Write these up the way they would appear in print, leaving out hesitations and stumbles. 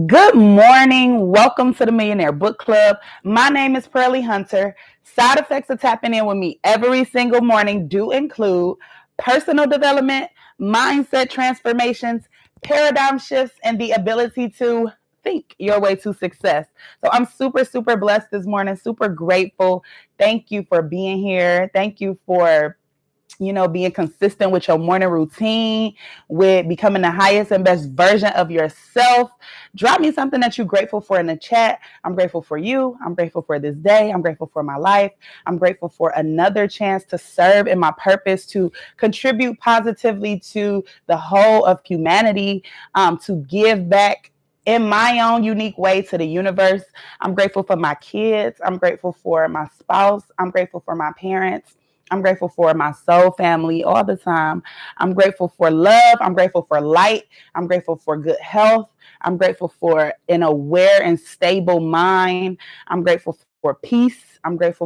Good morning. Welcome to the Millionaire Book Club. My name is Pearlie Hunter. Side effects of tapping in with me every single morning do include personal development, mindset transformations, paradigm shifts, and the ability to think your way to success. So I'm super blessed this morning, super grateful. Thank you for being here. Thank you for being consistent with your morning routine, with becoming the highest and best version of yourself. Drop me something that you're grateful for in the chat. I'm grateful for you. I'm grateful for this day. I'm grateful for my life. I'm grateful for another chance to serve in my purpose, to contribute positively to the whole of humanity, to give back in my own unique way to the universe. I'm grateful for my kids. I'm grateful for my spouse. I'm grateful for my parents. I'm grateful for my soul family all the time. I'm grateful for love. I'm grateful for light. I'm grateful for good health. I'm grateful for an aware and stable mind. I'm grateful for peace. I'm just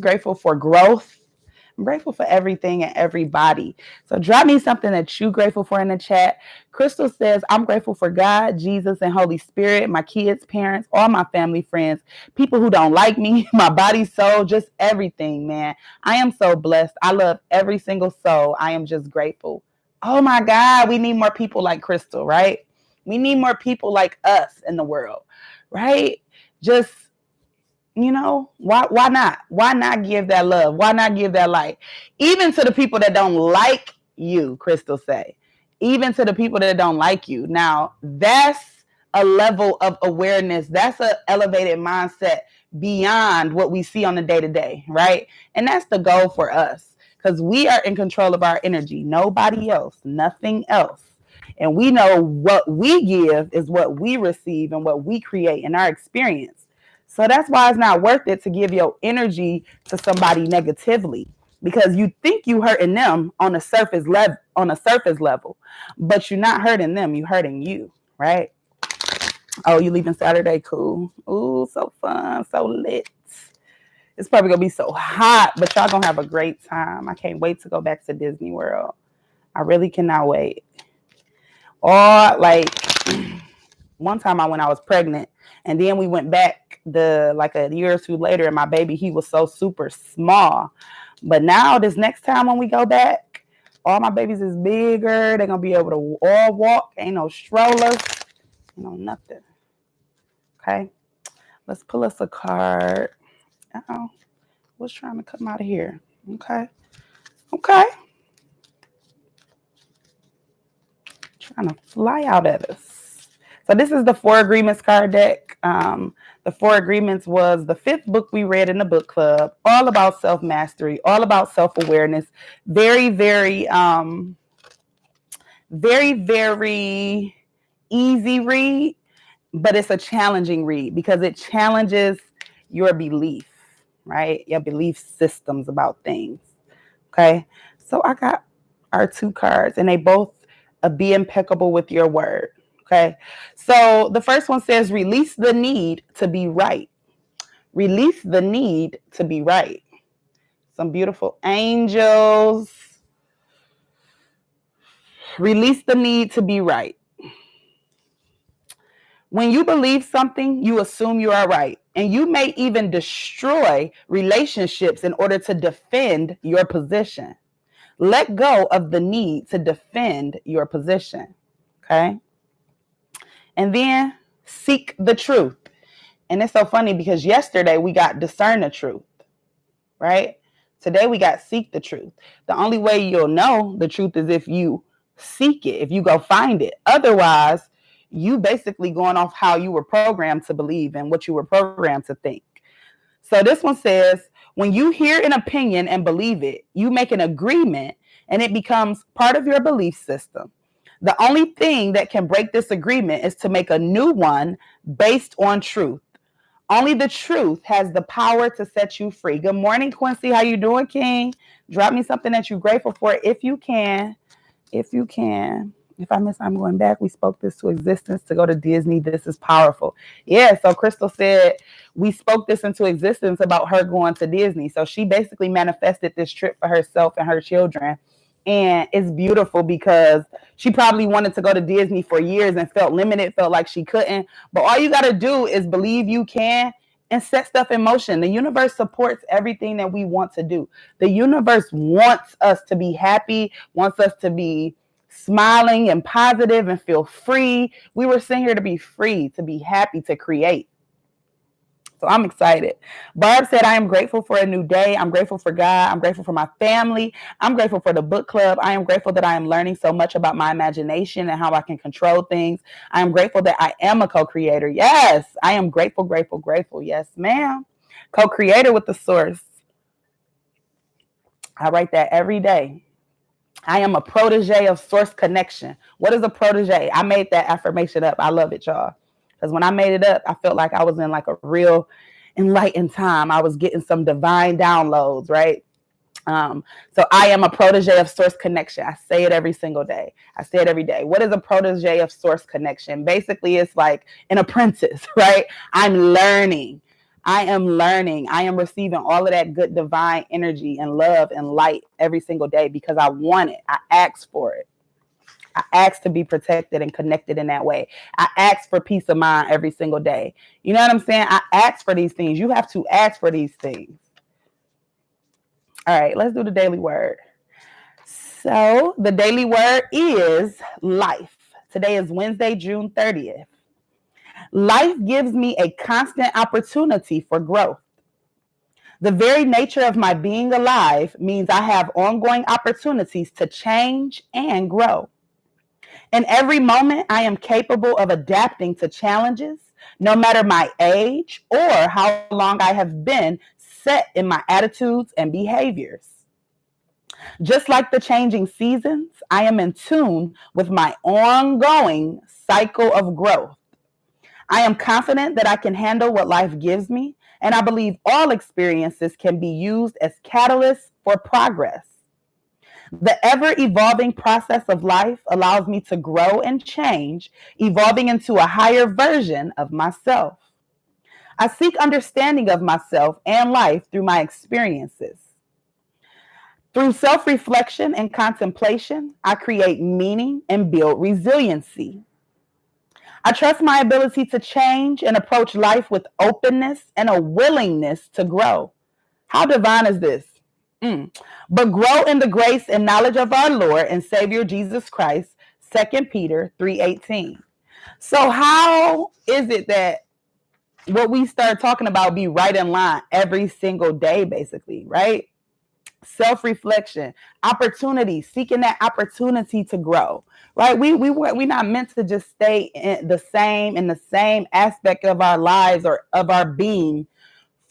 grateful for growth. I'm grateful for everything and everybody. So drop me something that you're grateful for in the chat. Crystal says, I'm grateful for God, Jesus, and Holy Spirit, my kids, parents, all my family, friends, people who don't like me, my body, soul, just everything, man. I am so blessed. I love every single soul. I am just grateful. Oh my God, we need more people like Crystal, right? We need more people like us in the world, right? Just why not? Why not give that love? Why not give that light? Even to the people that don't like you, Crystal say. Even to the people that don't like you. Now, that's a level of awareness. That's an elevated mindset beyond what we see on the day-to-day, right? And that's the goal for us, because we are in control of our energy. Nobody else, nothing else. And we know what we give is what we receive and what we create in our experience. So that's why it's not worth it to give your energy to somebody negatively, because you think you hurting them on a surface level, but you're not hurting them, you're hurting you, right? Oh, you leaving Saturday? Cool. Ooh, so fun, so lit. It's probably gonna be so hot, but y'all gonna have a great time. I can't wait to go back to Disney World. I really cannot wait. Or like one time I was pregnant, and then we went back like a year or two later, and my baby, he was so super small. But now this next time when we go back, all my babies is bigger. They're gonna be able to all walk. Ain't no strollers, nothing. Okay, let's pull us a card. What's trying to come out of here? Okay. Trying to fly out at us. So this is the Four Agreements card deck. The Four Agreements was the fifth book we read in the book club, all about self-mastery, all about self-awareness. Very, very, very easy read, but it's a challenging read because it challenges your belief, right? Your belief systems about things. Okay. So I got our two cards, and they both be impeccable with your word. Okay. So the first one says, release the need to be right. Release the need to be right. Some beautiful angels. Release the need to be right. When you believe something, you assume you are right. And you may even destroy relationships in order to defend your position. Let go of the need to defend your position. Okay. And then seek the truth. And it's so funny because yesterday we got discern the truth, right? Today we got seek the truth. The only way you'll know the truth is if you seek it, if you go find it. Otherwise, you basically going off how you were programmed to believe and what you were programmed to think. So this one says, when you hear an opinion and believe it, you make an agreement and it becomes part of your belief system. The only thing that can break this agreement is to make a new one based on truth. Only the truth has the power to set you free. Good morning, Quincy. How you doing, King? Drop me something that you're grateful for if you can. If you can. If I miss, I'm going back. We spoke this to existence to go to Disney. This is powerful. Yeah, so Crystal said we spoke this into existence about her going to Disney. So she basically manifested this trip for herself and her children. And it's beautiful because she probably wanted to go to Disney for years and felt limited, felt like she couldn't. But all you got to do is believe you can and set stuff in motion. The universe supports everything that we want to do. The universe wants us to be happy, wants us to be smiling and positive and feel free. We were sent here to be free, to be happy, to create. So I'm excited. Barb said, I am grateful for a new day. I'm grateful for God. I'm grateful for my family. I'm grateful for the book club. I am grateful that I am learning so much about my imagination and how I can control things. I am grateful that I am a co-creator. Yes, I am grateful, grateful, grateful. Yes, ma'am. Co-creator with the source. I write that every day. I am a protege of source connection. What is a protege? I made that affirmation up. I love it, y'all. Because when I made it up, I felt like I was in like a real enlightened time. I was getting some divine downloads, right? So I am a protege of source connection. I say it every single day. I say it every day. What is a protege of source connection? Basically, it's like an apprentice, right? I'm learning. I am learning. I am receiving all of that good divine energy and love and light every single day because I want it. I ask for it. I ask to be protected and connected in that way. I ask for peace of mind every single day. You know what I'm saying? I ask for these things. You have to ask for these things. All right, let's do the daily word. So the daily word is life. Today is Wednesday, June 30th. Life gives me a constant opportunity for growth. The very nature of my being alive means I have ongoing opportunities to change and grow. In every moment, I am capable of adapting to challenges, no matter my age or how long I have been set in my attitudes and behaviors. Just like the changing seasons, I am in tune with my ongoing cycle of growth. I am confident that I can handle what life gives me, and I believe all experiences can be used as catalysts for progress. The ever-evolving process of life allows me to grow and change, evolving into a higher version of myself. I seek understanding of myself and life through my experiences. Through self-reflection and contemplation, I create meaning and build resiliency. I trust my ability to change and approach life with openness and a willingness to grow. How divine is this? But grow in the grace and knowledge of our Lord and Savior Jesus Christ, 2 Peter 3:18. So how is it that what we start talking about be right in line every single day, basically, right? Self-reflection, opportunity, seeking that opportunity to grow, right? We're not meant to just stay in the same aspect of our lives or of our being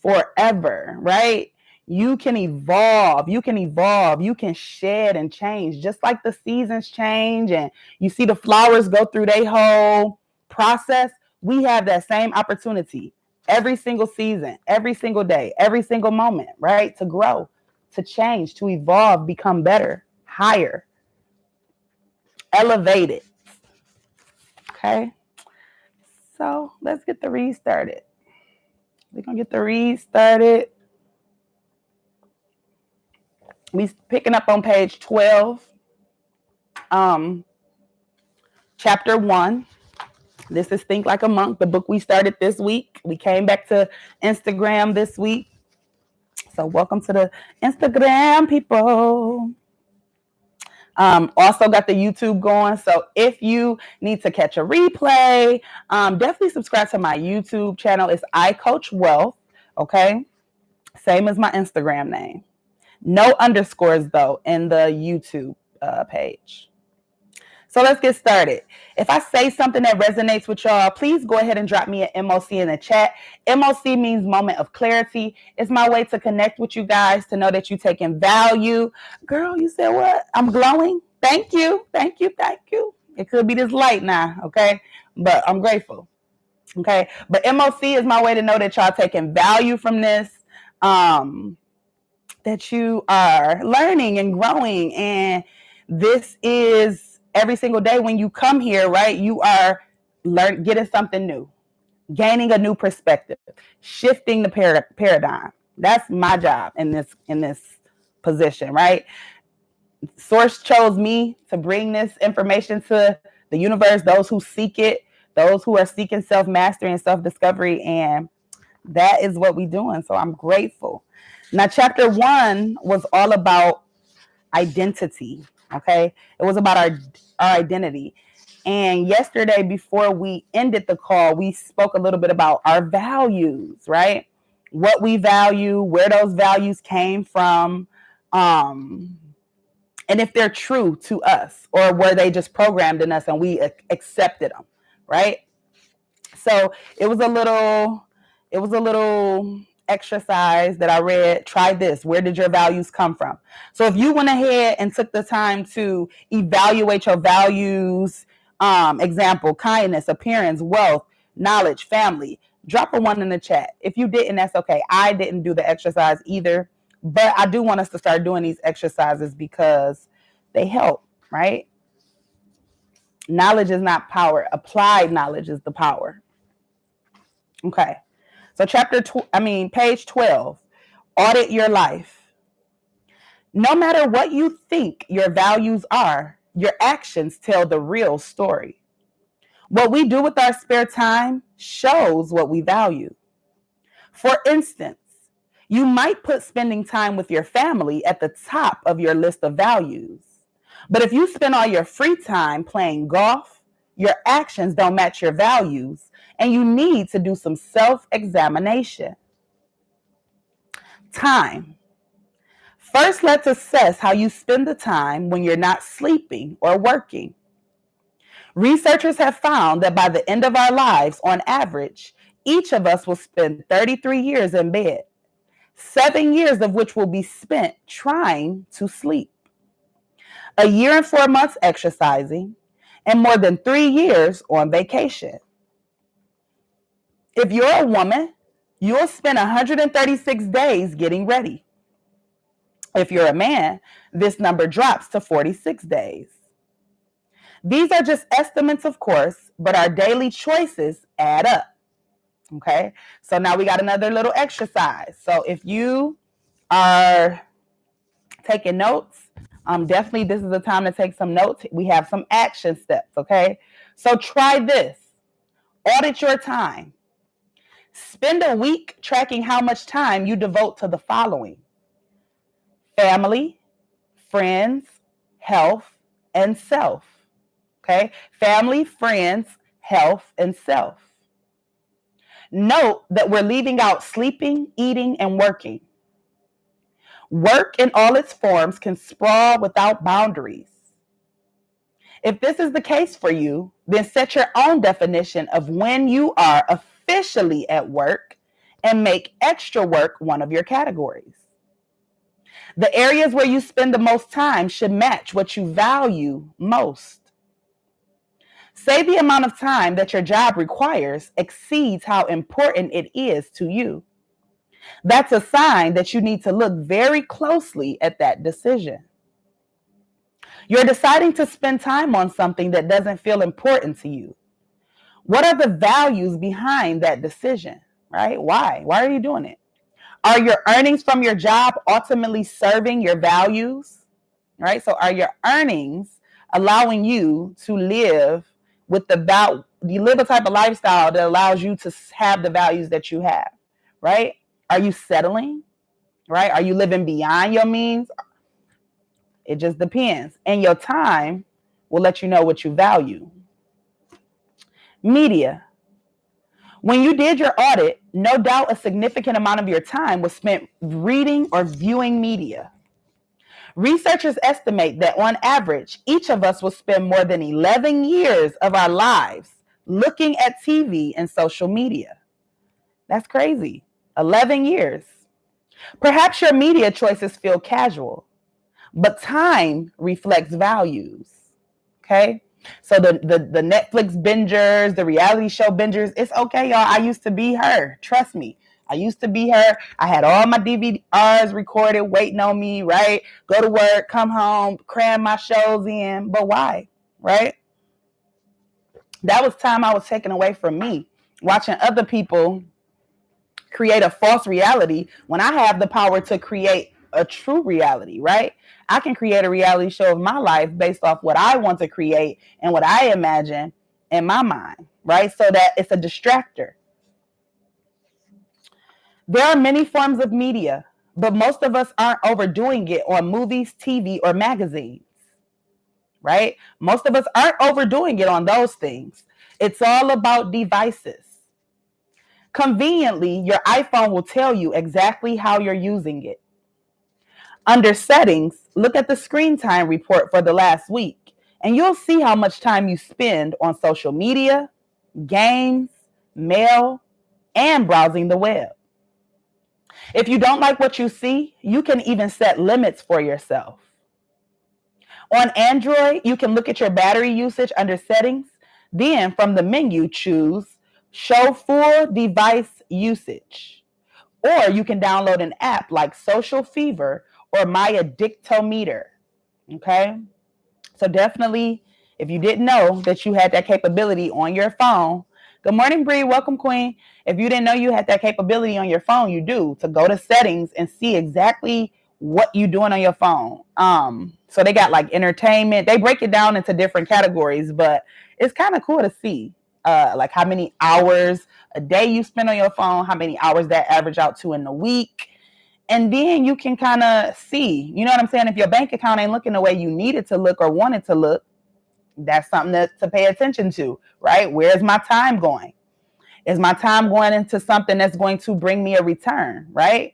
forever, right? You can evolve, you can shed and change, just like the seasons change and you see the flowers go through their whole process. We have that same opportunity every single season, every single day, every single moment, right? To grow, to change, to evolve, become better, higher, elevated. Okay. So let's get the read started. We're going to get the read started. We picking up on page 12, chapter 1. This is Think Like a Monk, the book we started this week. We came back to Instagram this week. So welcome to the Instagram, people. Also got the YouTube going. So if you need to catch a replay, definitely subscribe to my YouTube channel. It's I Coach Wealth. Okay. Same as my Instagram name. No underscores though in the YouTube page. So let's get started. If I say something that resonates with y'all, please go ahead and drop me an MOC in the chat. MOC means moment of clarity. It's my way to connect with you guys, to know that you're taking value. Girl, you said what? I'm glowing. Thank you. Thank you. Thank you. It could be this light now, okay? But I'm grateful. Okay. But MOC is my way to know that y'all taking value from this. That you are learning and growing. And this is every single day when you come here, right? You are getting something new, gaining a new perspective, shifting the paradigm. That's my job in this position, right? Source chose me to bring this information to the universe, those who seek it, those who are seeking self-mastery and self-discovery, and that is what we're doing. So I'm grateful. Now, chapter 1 was all about identity. Okay, it was about our identity. And yesterday, before we ended the call, we spoke a little bit about our values, right? What we value, where those values came from, and if they're true to us, or were they just programmed in us and we accepted them, right? So it was a little exercise that I read. Try this. Where did your values come from? So if you went ahead and took the time to evaluate your values, example, kindness, appearance, wealth, knowledge, family, drop a 1 in the chat. If you didn't, that's okay. I didn't do the exercise either, but I do want us to start doing these exercises because they help, right? Knowledge is not power. Applied knowledge is the power. Okay. So page 12, audit your life. No matter what you think your values are, your actions tell the real story. What we do with our spare time shows what we value. For instance, you might put spending time with your family at the top of your list of values. But if you spend all your free time playing golf, your actions don't match your values, and you need to do some self-examination. Time. First, let's assess how you spend the time when you're not sleeping or working. Researchers have found that by the end of our lives, on average, each of us will spend 33 years in bed, 7 years of which will be spent trying to sleep, a year and 4 months exercising, and more than 3 years on vacation. If you're a woman, you'll spend 136 days getting ready. If you're a man, this number drops to 46 days. These are just estimates, of course, but our daily choices add up. Okay, so now we got another little exercise. So if you are taking notes, definitely this is the time to take some notes. We have some action steps, okay? So try this. Audit your time. Spend a week tracking how much time you devote to the following: family, friends, health, and self. Okay? Family, friends, health, and self. Note that we're leaving out sleeping, eating, and working. Work in all its forms can sprawl without boundaries. If this is the case for you, then set your own definition of when you are officially at work and make extra work one of your categories. The areas where you spend the most time should match what you value most. Say the amount of time that your job requires exceeds how important it is to you. That's a sign that you need to look very closely at that decision. You're deciding to spend time on something that doesn't feel important to you. What are the values behind that decision, right? Why? Why are you doing it? Are your earnings from your job ultimately serving your values, right? So are your earnings allowing you to live with you live a type of lifestyle that allows you to have the values that you have, right? Are you settling, right? Are you living beyond your means? It just depends. And your time will let you know what you value. Media. When you did your audit, no doubt a significant amount of your time was spent reading or viewing media. Researchers estimate that on average, each of us will spend more than 11 years of our lives looking at TV and social media. That's crazy. 11 years. Perhaps your media choices feel casual, but time reflects values. Okay? So the Netflix bingers, the reality show bingers, it's okay, y'all. I used to be her. Trust me. I used to be her. I had all my DVRs recorded, waiting on me, right? Go to work, come home, cram my shows in. But why, right? That was time I was taken away from me, watching other people create a false reality when I have the power to create a true reality, right? I can create a reality show of my life based off what I want to create and what I imagine in my mind, right? So that it's a distractor. There are many forms of media, but most of us aren't overdoing it on movies, TV, or magazines, right? Most of us aren't overdoing it on those things. It's all about devices. Conveniently, your iPhone will tell you exactly how you're using it. Under settings, look at the screen time report for the last week, and you'll see how much time you spend on social media, games, mail, and browsing the web. If you don't like what you see, you can even set limits for yourself. On Android, you can look at your battery usage under settings. Then from the menu, choose show full device usage. Or you can download an app like Social Fever or My Addictometer. Okay? So definitely, if you didn't know that you had that capability on your phone, good morning, Bree. Welcome, Queen. If you didn't know you had that capability on your phone, you do, to go to settings and see exactly what you're doing on your phone. So they got like entertainment. They break it down into different categories, but it's kind of cool to see like how many hours a day you spend on your phone, how many hours that average out to in the week. And then you can kind of see, you know what I'm saying? If your bank account ain't looking the way you need it to look or want it to look, that's something to pay attention to, right? Where's my time going? Is my time going into something that's going to bring me a return, right?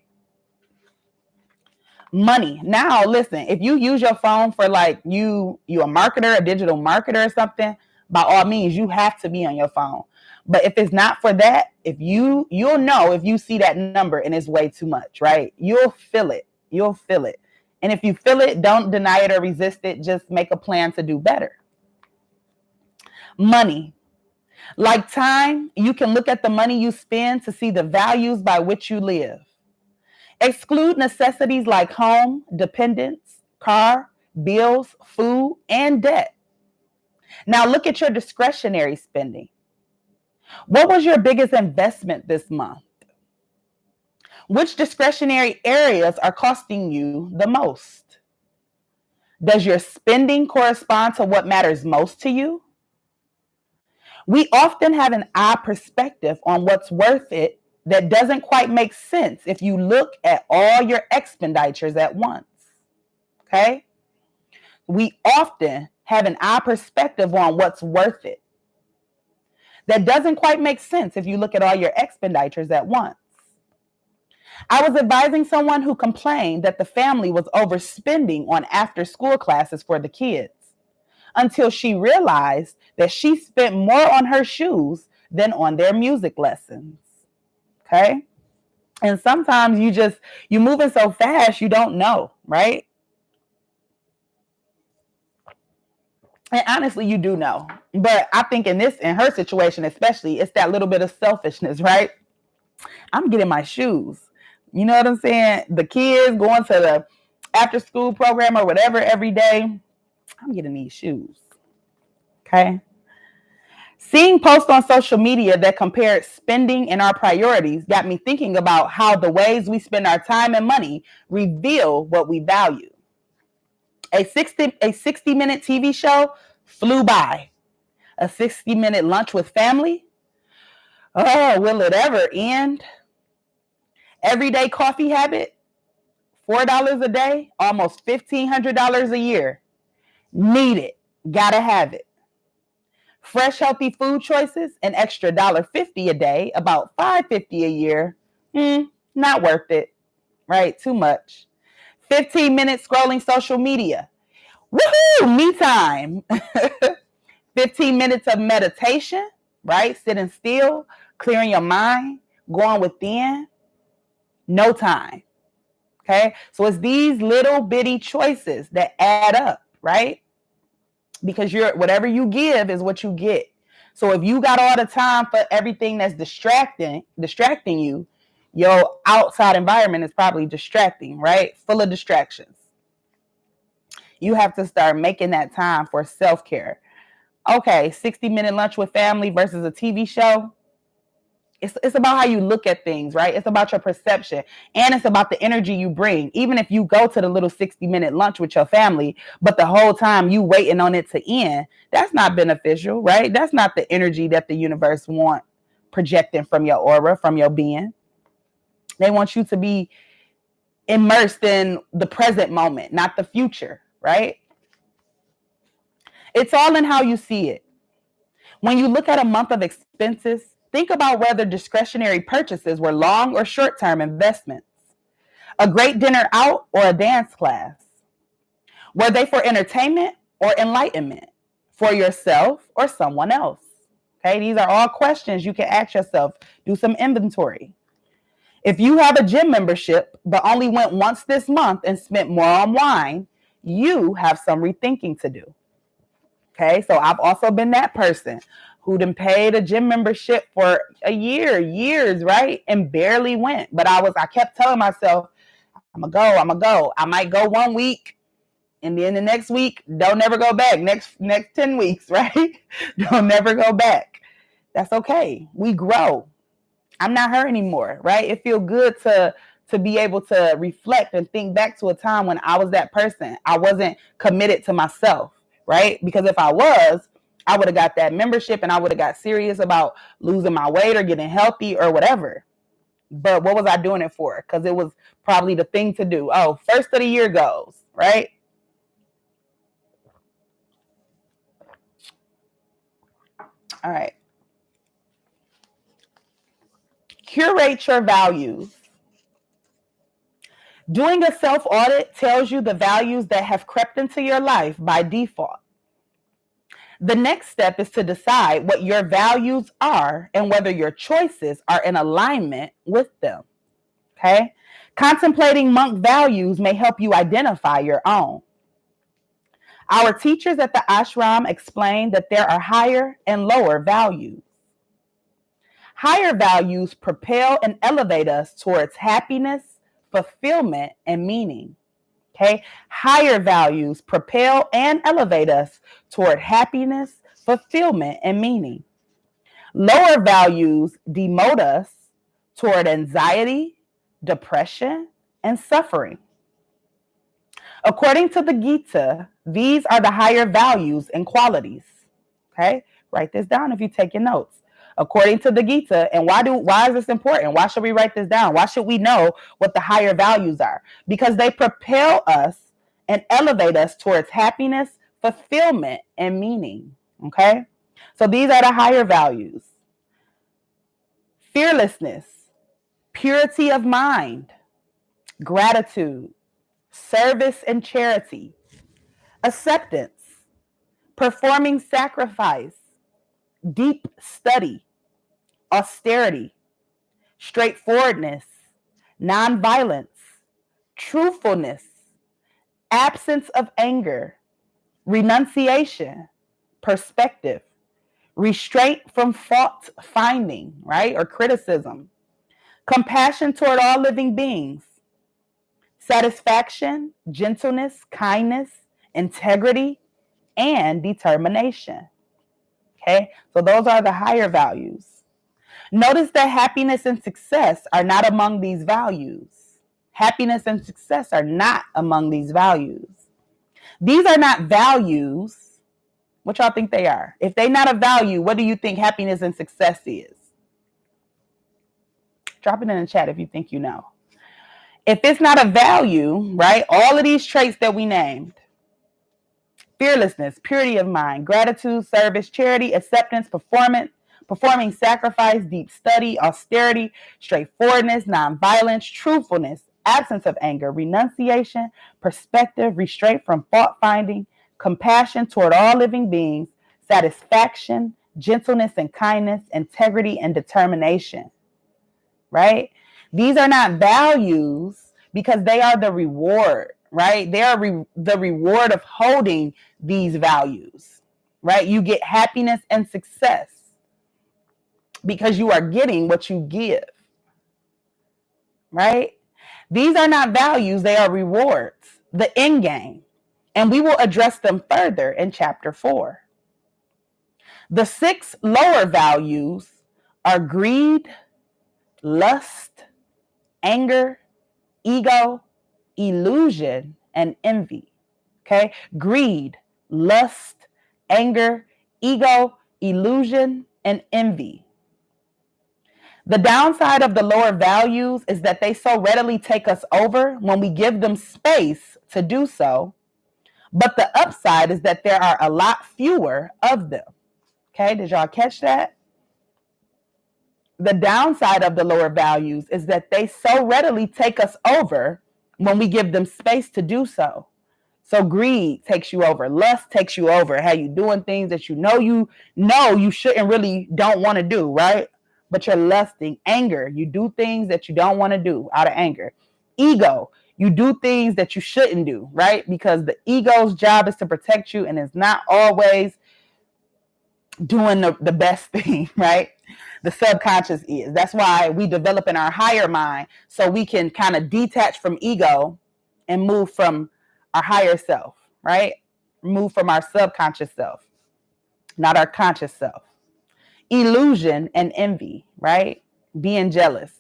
Money. Now, listen, if you use your phone for like you a marketer, a digital marketer or something, by all means, you have to be on your phone. But if it's not for that, if you'll know if you see that number and it's way too much, right? You'll feel it. You'll feel it. And if you feel it, don't deny it or resist it. Just make a plan to do better. Money. Like time, you can look at the money you spend to see the values by which you live. Exclude necessities like home, dependents, car, bills, food, and debt. Now look at your discretionary spending. What was your biggest investment this month? Which discretionary areas are costing you the most? Does your spending correspond to what matters most to you? We often have an eye perspective on what's worth it that doesn't quite make sense if you look at all your expenditures at once. Okay? We often have an eye perspective on what's worth it that doesn't quite make sense if you look at all your expenditures at once. I was advising someone who complained that the family was overspending on after school classes for the kids until she realized that she spent more on her shoes than on their music lessons. Okay? And sometimes you're moving so fast, you don't know, right? And honestly, you do know. But I think in her situation, especially, it's that little bit of selfishness, right? I'm getting my shoes. You know what I'm saying? The kids going to the after school program or whatever every day. I'm getting these shoes. Okay. Seeing posts on social media that compared spending and our priorities got me thinking about how the ways we spend our time and money reveal what we value. A 60-minute TV show flew by. A 60-minute lunch with family? Oh, will it ever end? Everyday coffee habit? $4 a day, almost $1,500 a year. Need it. Gotta have it. Fresh, healthy food choices, an extra $1.50 a day, about $5.50 a year. Not worth it, right? Too much. 15 minutes scrolling social media. Woohoo! Me time. 15 minutes of meditation, right? Sitting still, clearing your mind, going within. No time. Okay? So it's these little bitty choices that add up, right? Because whatever you give is what you get. So if you got all the time for everything that's distracting you, your outside environment is probably distracting, right? Full of distractions. You have to start making that time for self-care. Okay, 60-minute lunch with family versus a TV show. It's about how you look at things, right? It's about your perception, and it's about the energy you bring. Even if you go to the little 60-minute lunch with your family, but the whole time you waiting on it to end, that's not beneficial, right? That's not the energy that the universe want projecting from your aura, from your being. They want you to be immersed in the present moment, not the future, right? It's all in how you see it. When you look at a month of expenses, think about whether discretionary purchases were long or short-term investments. A great dinner out or a dance class? Were they for entertainment or enlightenment? For yourself or someone else? Okay, these are all questions you can ask yourself. Do some inventory. If you have a gym membership but only went once this month and spent more on wine, you have some rethinking to do. Okay, so I've also been that person who done paid a gym membership for a years, right? And barely went. But I kept telling myself, I'm gonna go. I might go 1 week, and then the next week, don't never go back. Next 10 weeks, right? Don't never go back. That's okay. We grow. I'm not her anymore, right? It feels good to be able to reflect and think back to a time when I was that person. I wasn't committed to myself, right? Because if I was, I would have got that membership and I would have got serious about losing my weight or getting healthy or whatever. But what was I doing it for? Because it was probably the thing to do. Oh, first of the year goes, right? All right. Curate your values. Doing a self-audit tells you the values that have crept into your life by default. The next step is to decide what your values are and whether your choices are in alignment with them. Okay? Contemplating monk values may help you identify your own. Our teachers at the ashram explained that there are higher and lower values. Higher values propel and elevate us towards happiness, fulfillment, and meaning. Okay? Higher values propel and elevate us toward happiness, fulfillment, and meaning. Lower values demote us toward anxiety, depression, and suffering. According to the Gita, these are the higher values and qualities. Okay? Write this down if you take your notes. According to the Gita, and why is this important? Why should we write this down? Why should we know what the higher values are? Because they propel us and elevate us towards happiness, fulfillment, and meaning. Okay? So these are the higher values. Fearlessness, purity of mind, gratitude, service and charity, acceptance, performing sacrifice, deep study, austerity, straightforwardness, nonviolence, truthfulness, absence of anger, renunciation, perspective, restraint from fault finding, right, or criticism, compassion toward all living beings, satisfaction, gentleness, kindness, integrity, and determination. Okay, so those are the higher values. Notice that happiness and success are not among these values. Happiness and success are not among these values. These are not values. What y'all think they are? If they're not a value, what do you think happiness and success is? Drop it in the chat if you think you know. If it's not a value, right, all of these traits that we named, fearlessness, purity of mind, gratitude, service, charity, acceptance, performing sacrifice, deep study, austerity, straightforwardness, nonviolence, truthfulness, absence of anger, renunciation, perspective, restraint from fault finding, compassion toward all living beings, satisfaction, gentleness and kindness, integrity and determination. Right? These are not values because they are the reward, right? They are the reward of holding these values, right? You get happiness and success because you are getting what you give, right? These are not values, they are rewards, the end game. And we will address them further in chapter 4. The 6 lower values are greed, lust, anger, ego, illusion, and envy. Okay? Greed, lust, anger, ego, illusion, and envy. The downside of the lower values is that they so readily take us over when we give them space to do so. But the upside is that there are a lot fewer of them. Okay, did y'all catch that? The downside of the lower values is that they so readily take us over when we give them space to do so. So greed takes you over, lust takes you over, how you doing things that you know you shouldn't really don't want to do, right? But you're lusting. Anger, you do things that you don't want to do out of anger. Ego, you do things that you shouldn't do, right? Because the ego's job is to protect you and it's not always doing the best thing, right? The subconscious is. That's why we develop in our higher mind so we can kind of detach from ego and move from our higher self, right? Move from our subconscious self, not our conscious self. Illusion and envy, right? Being jealous.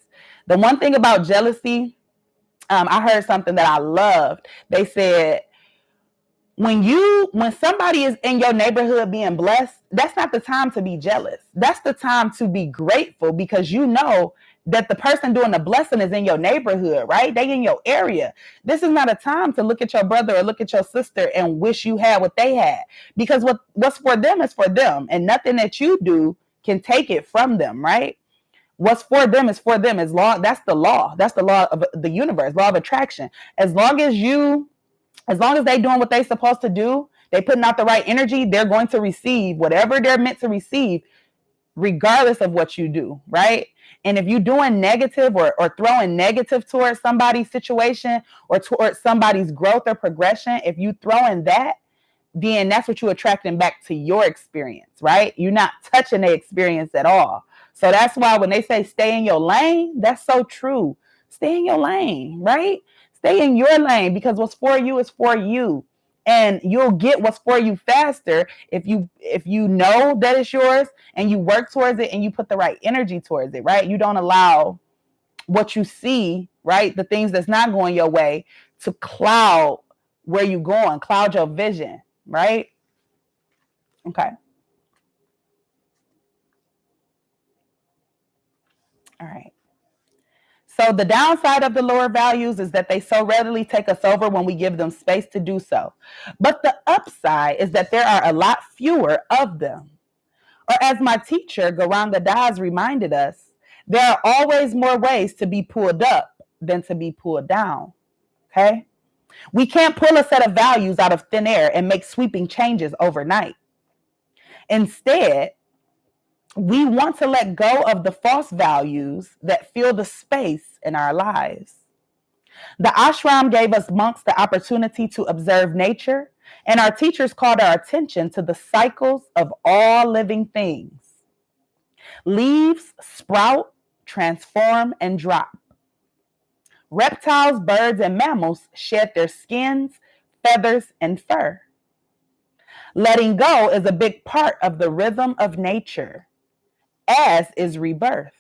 The one thing about jealousy, I heard something that I loved. They said, when somebody is in your neighborhood being blessed, that's not the time to be jealous. That's the time to be grateful because you know that the person doing the blessing is in your neighborhood, right? They in your area. This is not a time to look at your brother or look at your sister and wish you had what they had, because what's for them is for them, and nothing that you do can take it from them, right? What's for them is for them. That's the law. That's the law of the universe, law of attraction. As long as they doing what they supposed to do, they putting out the right energy, they're going to receive whatever they're meant to receive, regardless of what you do, right? And if you're doing negative or throwing negative towards somebody's situation or towards somebody's growth or progression, if you throwing that, then that's what you're attracting back to your experience, right? You're not touching the experience at all. So that's why when they say stay in your lane, that's so true. Stay in your lane, right? Stay in your lane, because what's for you is for you. And you'll get what's for you faster if you know that it's yours and you work towards it and you put the right energy towards it, right? You don't allow what you see, right? The things that's not going your way to cloud where you're going, cloud your vision, right? Okay. All right. So the downside of the lower values is that they so readily take us over when we give them space to do so. But the upside is that there are a lot fewer of them. Or as my teacher, Garanga Das, reminded us, there are always more ways to be pulled up than to be pulled down. Okay? We can't pull a set of values out of thin air and make sweeping changes overnight. Instead, we want to let go of the false values that fill the space in our lives. The ashram gave us monks the opportunity to observe nature, and our teachers called our attention to the cycles of all living things. Leaves sprout, transform, and drop. Reptiles, birds, and mammals shed their skins, feathers, and fur. Letting go is a big part of the rhythm of nature, as is rebirth,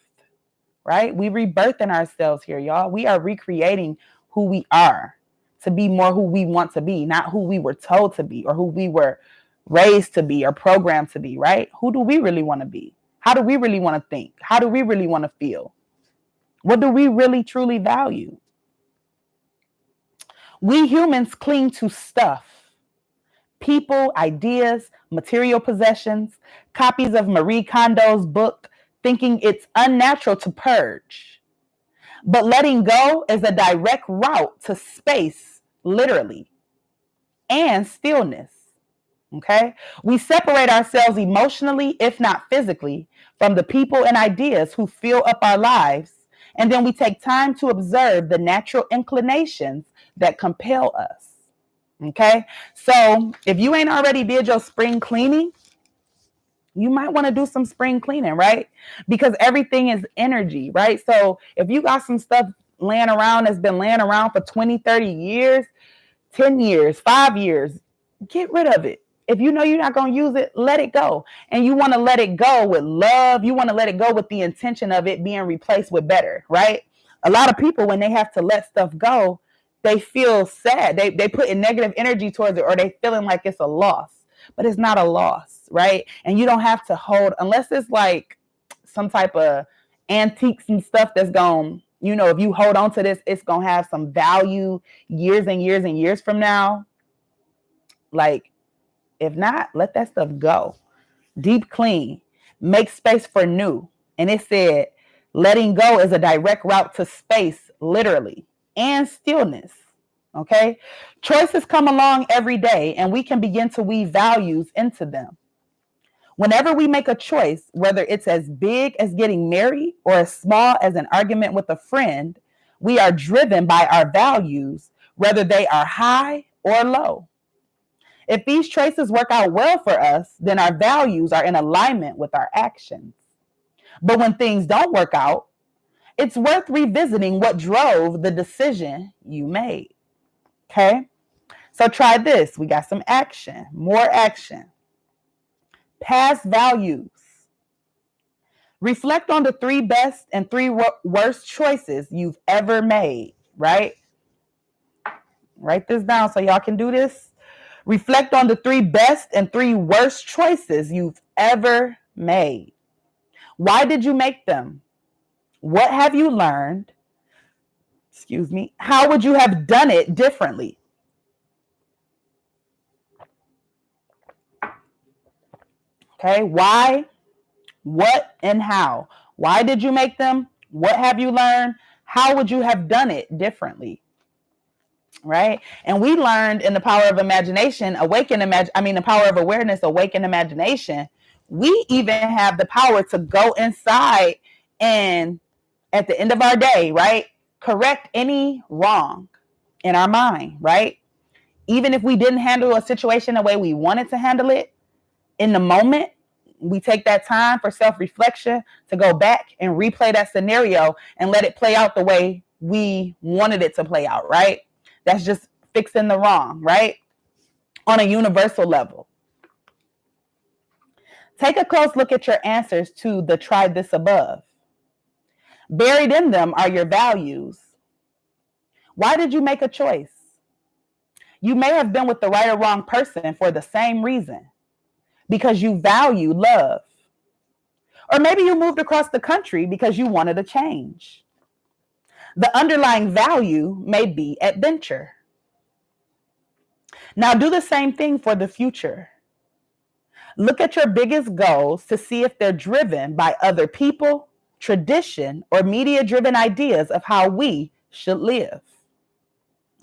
right? We rebirthing ourselves here, y'all. We are recreating who we are to be more who we want to be, not who we were told to be or who we were raised to be or programmed to be, right? Who do we really want to be? How do we really want to think? How do we really want to feel? What do we really truly value? We humans cling to stuff, people, ideas, material possessions, copies of Marie Kondo's book, thinking it's unnatural to purge. But letting go is a direct route to space, literally, and stillness. Okay? We separate ourselves emotionally, if not physically, from the people and ideas who fill up our lives. And then we take time to observe the natural inclinations that compel us. Okay? So if you ain't already did your spring cleaning, you might want to do some spring cleaning, right? Because everything is energy, right? So if you got some stuff laying around that's been laying around for 20, 30 years, 10 years, 5 years, get rid of it. If you know you're not going to use it, let it go. And you want to let it go with love. You want to let it go with the intention of it being replaced with better, right? A lot of people, when they have to let stuff go, they feel sad. They put in negative energy towards it, or they feeling like it's a loss. But it's not a loss, right? And you don't have to hold, unless it's like some type of antiques and stuff that's going, if you hold on to this, it's going to have some value years and years and years from now. Like, if not, let that stuff go. Deep clean. Make space for new. And it said, letting go is a direct route to space, literally, and stillness. Okay? Choices come along every day, and we can begin to weave values into them. Whenever we make a choice, whether it's as big as getting married or as small as an argument with a friend, we are driven by our values, whether they are high or low. If these choices work out well for us, then our values are in alignment with our actions. But when things don't work out, it's worth revisiting what drove the decision you made. Okay? So try this. We got some action, more action. Past values. Reflect on the 3 best and 3 worst choices you've ever made, right? Write this down so y'all can do this. Reflect on the 3 best and 3 worst choices you've ever made. Why did you make them? What have you learned? Excuse me. How would you have done it differently? Okay. Why, what, and how? Why did you make them? What have you learned? How would you have done it differently? Right? And we learned in the power of imagination, the power of awareness, awaken imagination. We even have the power to go inside and at the end of our day, right, correct any wrong in our mind, right? Even if we didn't handle a situation the way we wanted to handle it in the moment, we take that time for self-reflection to go back and replay that scenario and let it play out the way we wanted it to play out, right? That's just fixing the wrong, right? On a universal level. Take a close look at your answers to the try this above. Buried in them are your values. Why did you make a choice? You may have been with the right or wrong person for the same reason, because you value love. Or maybe you moved across the country because you wanted a change. The underlying value may be adventure. Now do the same thing for the future. Look at your biggest goals to see if they're driven by other people, tradition, or media-driven ideas of how we should live.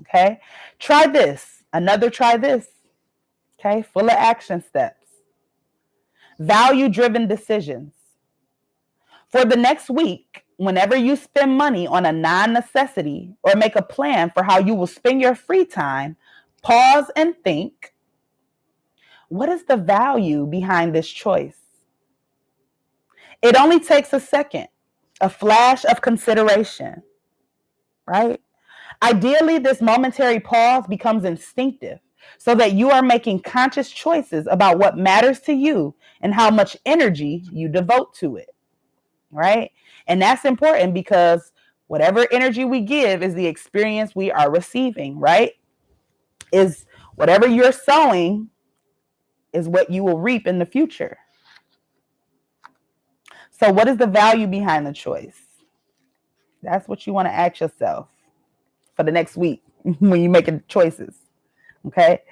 Okay? Try this. Try this. Okay? Full of action steps. Value-driven decisions. For the next week, whenever you spend money on a non-necessity or make a plan for how you will spend your free time, pause and think, what is the value behind this choice? It only takes a second, a flash of consideration, right? Ideally, this momentary pause becomes instinctive so that you are making conscious choices about what matters to you and how much energy you devote to it, right? And that's important because whatever energy we give is the experience we are receiving, right? Is whatever you're sowing is what you will reap in the future. So what is the value behind the choice? That's what you want to ask yourself for the next week when you're making choices. Okay?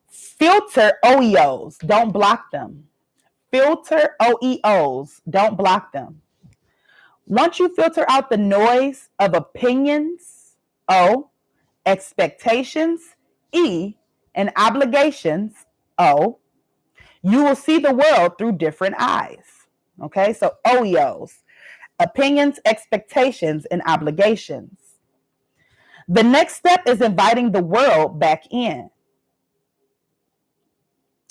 Filter OEOs. Don't block them. Filter OEOs. Don't block them. Once you filter out the noise of opinions, O, expectations, E, and obligations, O, you will see the world through different eyes. Okay, so OEOs, opinions, expectations, and obligations. The next step is inviting the world back in.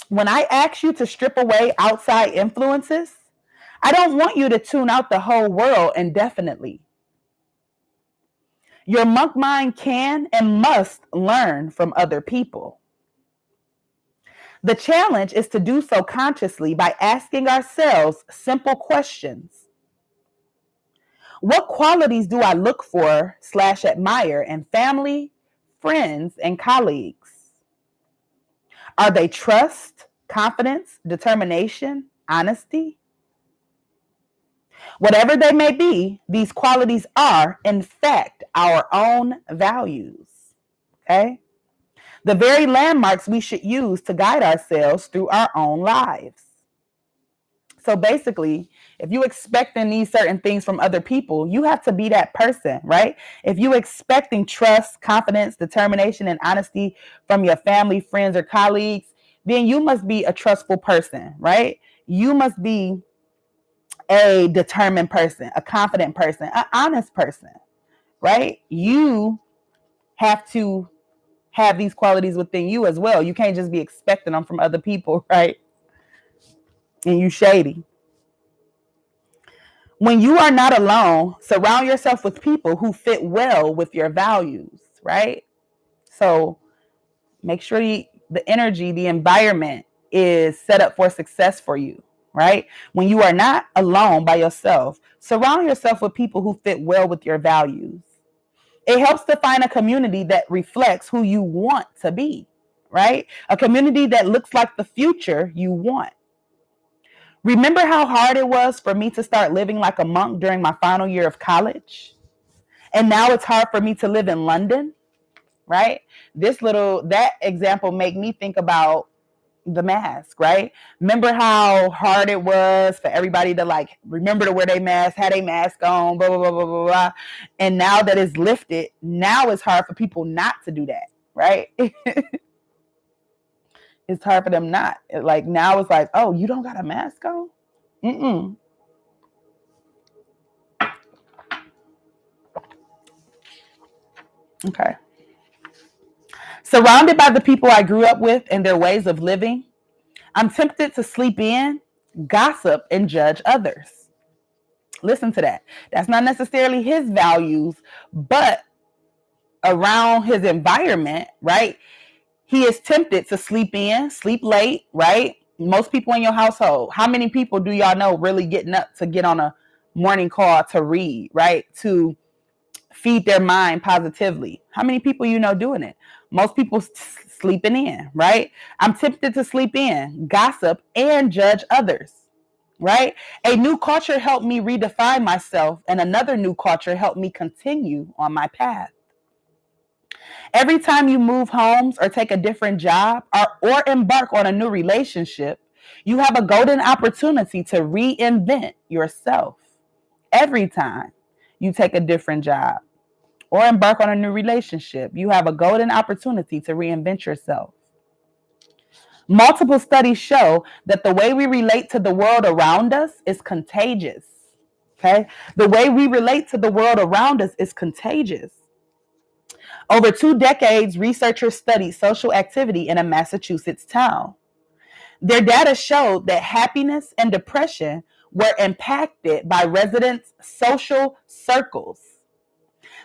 When I ask you to strip away outside influences, I don't want you to tune out the whole world indefinitely. Your monk mind can and must learn from other people. The challenge is to do so consciously by asking ourselves simple questions. What qualities do I look for / admire in family, friends, and colleagues? Are they trust, confidence, determination, honesty? Whatever they may be, these qualities are, in fact, our own values. Okay? The very landmarks we should use to guide ourselves through our own lives. So basically, if you expecting these certain things from other people, you have to be that person, right? If you expecting trust, confidence, determination, and honesty from your family, friends, or colleagues, then you must be a trustful person, right? You must be a determined person, a confident person, an honest person, right? You have to have these qualities within you as well. You can't just be expecting them from other people, right? And you shady. When you are not alone, surround yourself with people who fit well with your values, right? So make sure the energy, the environment is set up for success for you, right? When you are not alone by yourself, surround yourself with people who fit well with your values. It helps to find a community that reflects who you want to be, right? A community that looks like the future you want. Remember how hard it was for me to start living like a monk during my final year of college? And now it's hard for me to live in London, right? That example made me think about the mask, right? Remember how hard it was for everybody to like remember to wear their mask, had a mask on, blah, blah, blah, blah, blah, blah. And now that it's lifted, now it's hard for people not to do that, right? It's hard for them not. Like now it's like, oh, you don't got a mask on? Mm-mm. Okay. Surrounded by the people I grew up with and their ways of living, I'm tempted to sleep in, gossip, and judge others. Listen to that. That's not necessarily his values, but around his environment, right? He is tempted to sleep in, sleep late, right? Most people in your household, how many people do y'all know really getting up to get on a morning call to read, right? To feed their mind positively. How many people you know doing it? Most people sleeping in, right? I'm tempted to sleep in, gossip, and judge others, right? A new culture helped me redefine myself, and another new culture helped me continue on my path. Every time you move homes or take a different job or embark on a new relationship, you have a golden opportunity to reinvent yourself. Every time you take a different job or embark on a new relationship, you have a golden opportunity to reinvent yourself. Multiple studies show that the way we relate to the world around us is contagious. Okay? The way we relate to the world around us is contagious. Over 2 decades, researchers studied social activity in a Massachusetts town. Their data showed that happiness and depression were impacted by residents' social circles.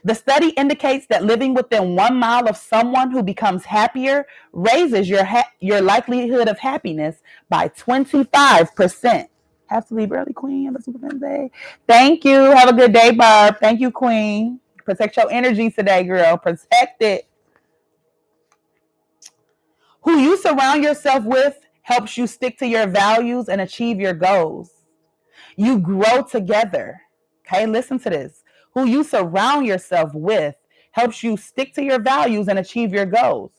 The study indicates that living within 1 mile of someone who becomes happier raises your likelihood of happiness by 25%. Have to leave early, Queen. Have a super fun day. Thank you. Have a good day, Barb. Thank you, Queen. Protect your energy today, girl. Protect it. Who you surround yourself with helps you stick to your values and achieve your goals. You grow together. Okay, listen to this. Who you surround yourself with helps you stick to your values and achieve your goals.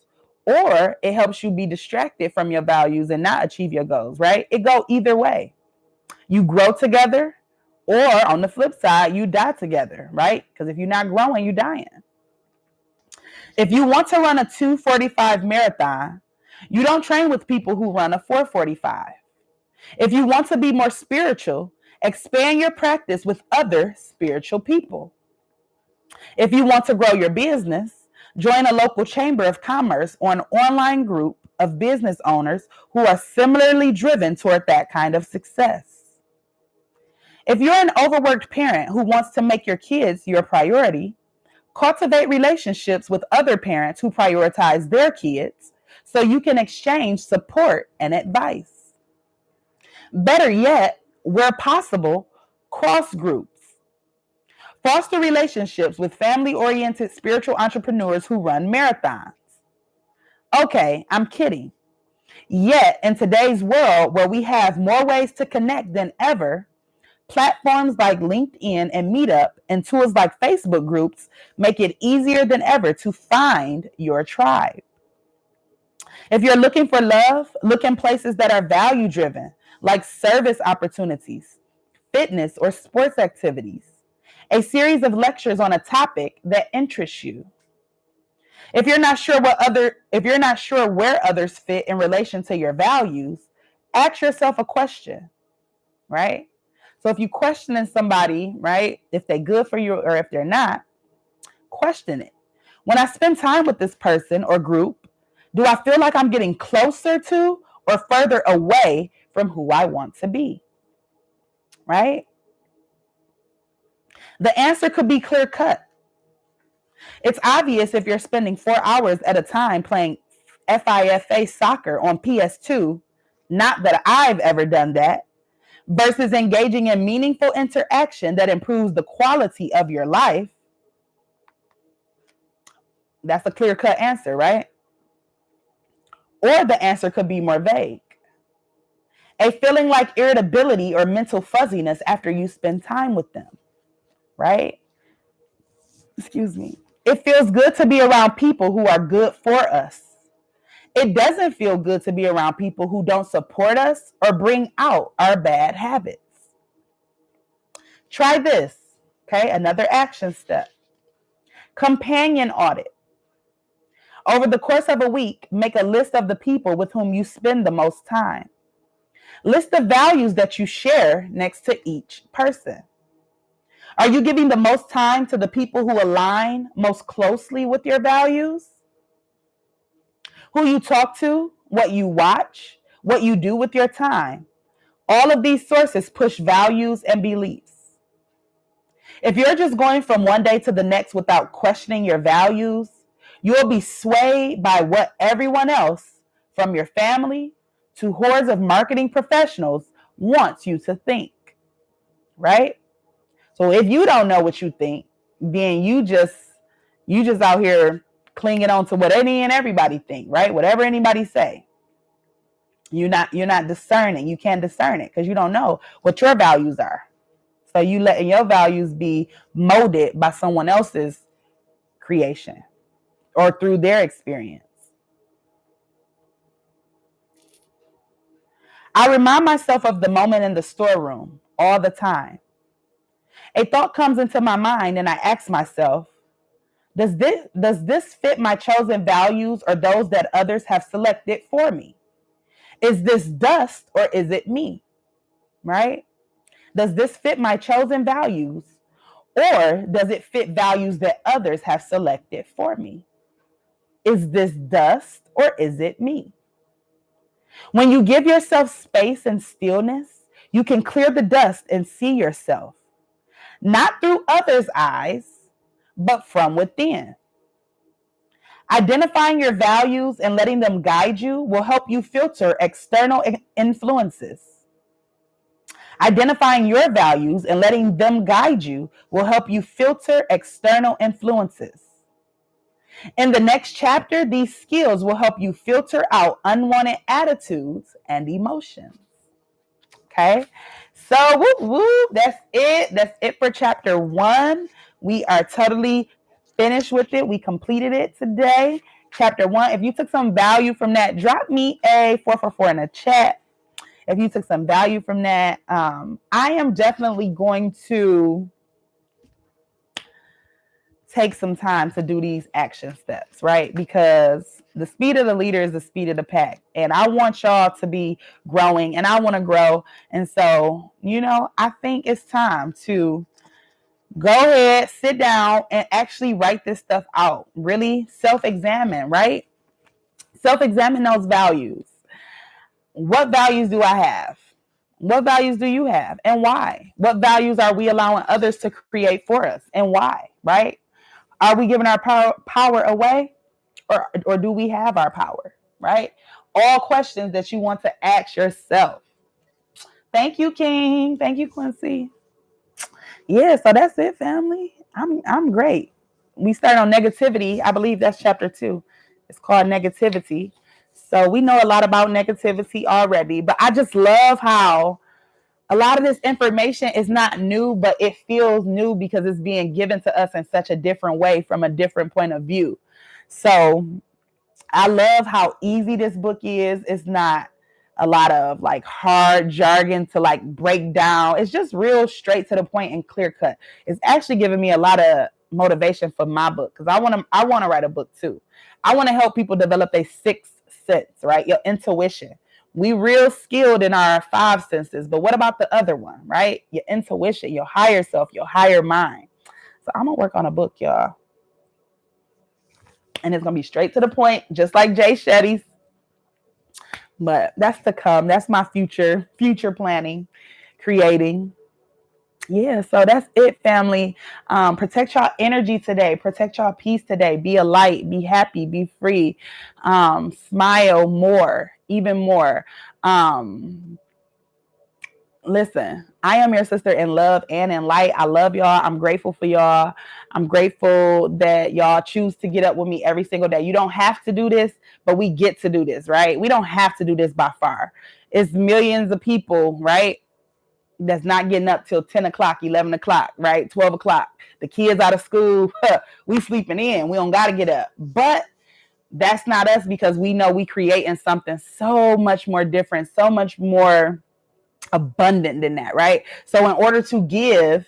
Or it helps you be distracted from your values and not achieve your goals, right? It go either way. You grow together, or on the flip side, you die together, right? Because if you're not growing, you're dying. If you want to run a 2:45 marathon, you don't train with people who run a 4:45. If you want to be more spiritual, expand your practice with other spiritual people. If you want to grow your business, join a local chamber of commerce or an online group of business owners who are similarly driven toward that kind of success. If you're an overworked parent who wants to make your kids your priority, cultivate relationships with other parents who prioritize their kids, so you can exchange support and advice. Better yet, where possible, cross groups. Foster relationships with family-oriented spiritual entrepreneurs who run marathons. Okay, I'm kidding. Yet, in today's world where we have more ways to connect than ever, platforms like LinkedIn and Meetup and tools like Facebook groups make it easier than ever to find your tribe. If you're looking for love, look in places that are value driven, like service opportunities, fitness or sports activities, a series of lectures on a topic that interests you. If you're not sure where others fit in relation to your values, ask yourself a question, right? So if you questioning somebody, right, if they're good for you or if they're not, question it. When I spend time with this person or group, do I feel like I'm getting closer to or further away from who I want to be? Right? The answer could be clear cut. It's obvious if you're spending 4 hours at a time playing FIFA soccer on PS2, not that I've ever done that, versus engaging in meaningful interaction that improves the quality of your life. That's a clear-cut answer, right? Or the answer could be more vague. A feeling like irritability or mental fuzziness after you spend time with them, right? Excuse me. It feels good to be around people who are good for us. It doesn't feel good to be around people who don't support us or bring out our bad habits. Try this, okay? Another action step. Companion audit. Over the course of a week, make a list of the people with whom you spend the most time. List the values that you share next to each person. Are you giving the most time to the people who align most closely with your values? Who you talk to, what you watch, what you do with your time. All of these sources push values and beliefs. If you're just going from one day to the next without questioning your values, you'll be swayed by what everyone else, from your family to hordes of marketing professionals, wants you to think, right? So if you don't know what you think, then you just out here clinging on to what any and everybody think, right? Whatever anybody say. You're not discerning. You can't discern it because you don't know what your values are. So you letting your values be molded by someone else's creation or through their experience. I remind myself of the moment in the storeroom all the time. A thought comes into my mind and I ask myself, does this fit my chosen values or those that others have selected for me? Is this dust or is it me? Right? Does this fit my chosen values or does it fit values that others have selected for me? Is this dust or is it me? When you give yourself space and stillness, you can clear the dust and see yourself, not through others' eyes, but from within. Identifying your values and letting them guide you will help you filter external influences. Identifying your values and letting them guide you will help you filter external influences. In the next chapter, these skills will help you filter out unwanted attitudes and emotions. Okay? So, whoop, whoop, that's it. That's it for chapter 1. We are totally finished with it. We completed it today. Chapter 1. If you took some value from that, drop me a 444 in the chat. If you took some value from that, I am definitely going to take some time to do these action steps, right? Because the speed of the leader is the speed of the pack. And I want y'all to be growing and I want to grow. And so, I think it's time to go ahead, sit down and actually write this stuff out. Really self-examine, right? Self-examine those values. What values do I have? What values do you have and why? What values are we allowing others to create for us and why, right? Are we giving our power away or do we have our power, right? All questions that you want to ask yourself. Thank you, King. Thank you, Quincy. Yeah, so that's it, family. I'm great. We start on negativity. I believe that's chapter 2. It's called negativity. So we know a lot about negativity already, but I just love how a lot of this information is not new, but it feels new because it's being given to us in such a different way from a different point of view. So I love how easy this book is. It's not a lot of like hard jargon to like break down. It's just real straight to the point and clear cut. It's actually giving me a lot of motivation for my book because I want to write a book too. I want to help people develop a sixth sense, right? Your intuition. We real skilled in our five senses, but what about the other one, right? Your intuition, your higher self, your higher mind. So I'm gonna work on a book, y'all, and it's gonna be straight to the point, just like Jay Shetty's. But that's to come. That's my future planning, creating. Yeah, so that's it, family. Protect y'all energy today. Protect y'all peace today. Be a light. Be happy. Be free. Smile more, even more. Listen, I am your sister in love and in light. I love y'all. I'm grateful for y'all. I'm grateful that y'all choose to get up with me every single day. You don't have to do this, but we get to do this, right? We don't have to do this by far. It's millions of people, right? That's not getting up till 10 o'clock, 11 o'clock, right? 12 o'clock. The kids out of school, we sleeping in. We don't got to get up. But that's not us because we know we creating something so much more different, so much more abundant than that, right? So in order to give,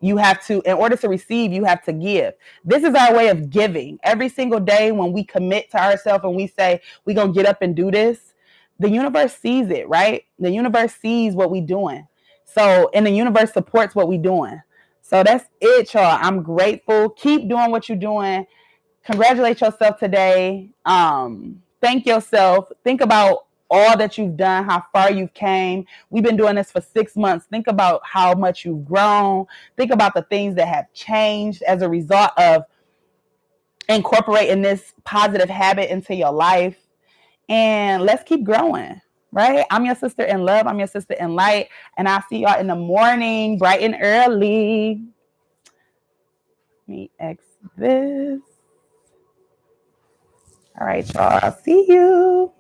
in order to receive, you have to give. This is our way of giving. Every single day when we commit to ourselves and we say, we're going to get up and do this, the universe sees it, right? The universe sees what we're doing. So, and the universe supports what we're doing. So that's it, y'all. I'm grateful. Keep doing what you're doing. Congratulate yourself today. Thank yourself. Think about all that you've done, how far you've came. We've been doing this for 6 months. Think about how much you've grown. Think about the things that have changed as a result of incorporating this positive habit into your life. And let's keep growing, right? I'm your sister in love. I'm your sister in light. And I'll see y'all in the morning, bright and early. Let me X this. All right, y'all. I'll see you.